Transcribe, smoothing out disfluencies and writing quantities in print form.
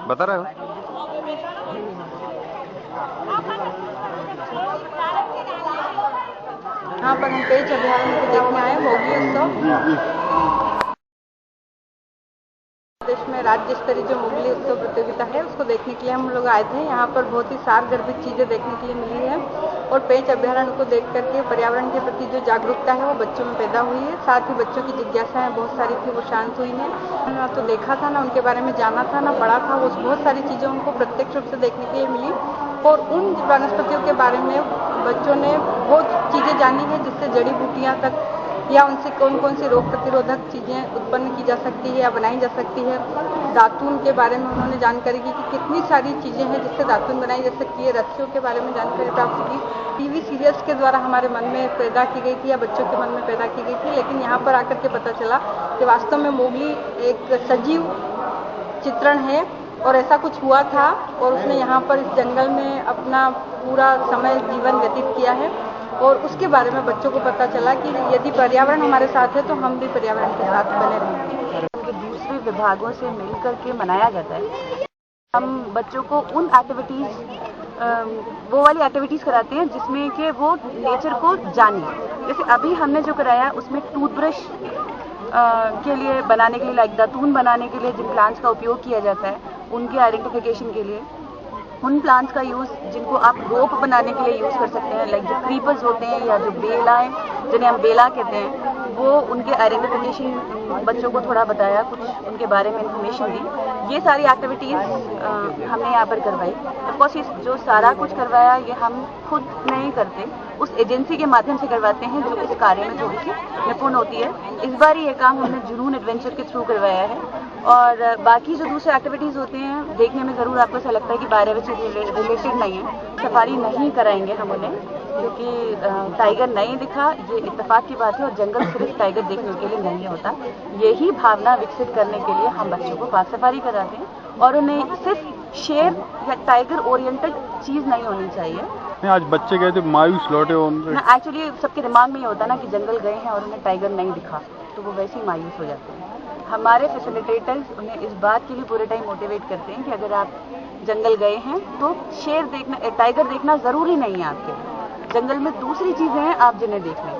बता रहे हो? यहाँ पर हम पेंच अभयारण्य को देखने आए मोगली उत्सव। देश में राज्य स्तरीय जो मोगली उत्सव प्रतियोगिता है उसको देखने के लिए हम लोग आए थे। यहाँ पर बहुत ही सारगर्भित चीजें देखने के लिए मिली है और पेंच अभयारण्य को देख करके पर्यावरण के प्रति जो जागरूकता है वो बच्चों में पैदा हुई है। साथ ही बच्चों की जिज्ञासाएं बहुत सारी थी, वो शांत हुई है। ना तो देखा था, ना उनके बारे में जाना था, ना पढ़ा था। वो बहुत सारी चीजें उनको प्रत्यक्ष रूप से देखने के लिए मिली और उन वनस्पतियों के बारे में बच्चों ने बहुत चीजें जानी है, जिससे जड़ी बूटियां तक या उनसे कौन कौन सी रोग प्रतिरोधक चीजें उत्पन्न की जा सकती है या बनाई जा सकती है। दातून के बारे में उन्होंने जानकारी की कि कितनी सारी चीजें हैं जिससे दातून बनाई जा सकती है। रस्सियों के बारे में जानकारी प्राप्त की। टीवी सीरियल्स के द्वारा हमारे मन में पैदा की गई थी या बच्चों के मन में पैदा की गई थी, लेकिन यहाँ पर आकर के पता चला कि वास्तव में मोगली एक सजीव चित्रण है और ऐसा कुछ हुआ था और उसने यहाँ पर इस जंगल में अपना पूरा समय जीवन व्यतीत किया है और उसके बारे में बच्चों को पता चला कि यदि पर्यावरण हमारे साथ है तो हम भी पर्यावरण के साथ बने रहेंगे। उनके दूसरे विभागों से मिलकर के मनाया जाता है। हम बच्चों को उन वो वाली एक्टिविटीज़ कराते हैं जिसमें कि वो नेचर को जाने। जैसे अभी हमने जो कराया उसमें टूथब्रश के लिए बनाने के लिए, लाइक दातून बनाने के लिए जिन प्लांट्स का उपयोग किया जाता है उनके आइडेंटिफिकेशन के लिए, उन प्लांट्स का यूज़ जिनको आप रोप बनाने के लिए यूज़ कर सकते हैं, लाइक जो क्रीपर्स होते हैं या जो बेलाएं जिन्हें हम बेला कहते हैं, वो उनके आइडेंटिफिकेशन बच्चों को थोड़ा बताया, कुछ उनके बारे में इंफॉर्मेशन दी। ये सारी एक्टिविटीज़ हमने यहाँ पर करवाई। ऑफकोर्स ये जो सारा कुछ करवाया ये हम खुद नहीं करते, उस एजेंसी के माध्यम से करवाते हैं जो इस कार्य में थोड़ी सी निपुण होती है। इस बार ये काम हमने जुनून एडवेंचर के थ्रू करवाया है और बाकी जो दूसरे एक्टिविटीज़ होते हैं देखने में ज़रूर आपको ऐसा लगता है कि बारहवीं से रिलेटेड नहीं है। सफारी नहीं कराएंगे हम उन्हें क्योंकि टाइगर नहीं दिखा, ये इत्तेफाक की बात है और जंगल सिर्फ टाइगर देखने के लिए नहीं होता। यही भावना विकसित करने के लिए हम बच्चों को बाघ सफारी कराते हैं और उन्हें सिर्फ शेर या टाइगर ओरिएंटेड चीज़ नहीं होनी चाहिए। आज बच्चे गए थे मायूस लौटे उनसे। एक्चुअली सबके दिमाग में ये होता है ना कि जंगल गए हैं और उन्हें टाइगर नहीं दिखा तो वो वैसे ही मायूस हो जाते हैं। हमारे फैसिलिटेटर्स उन्हें इस बात के लिए पूरे टाइम मोटिवेट करते हैं कि अगर आप जंगल गए हैं तो शेर देखना, टाइगर देखना ज़रूरी नहीं है आपके लिए। जंगल में दूसरी चीज़ें हैं आप जिन्हें देख लें।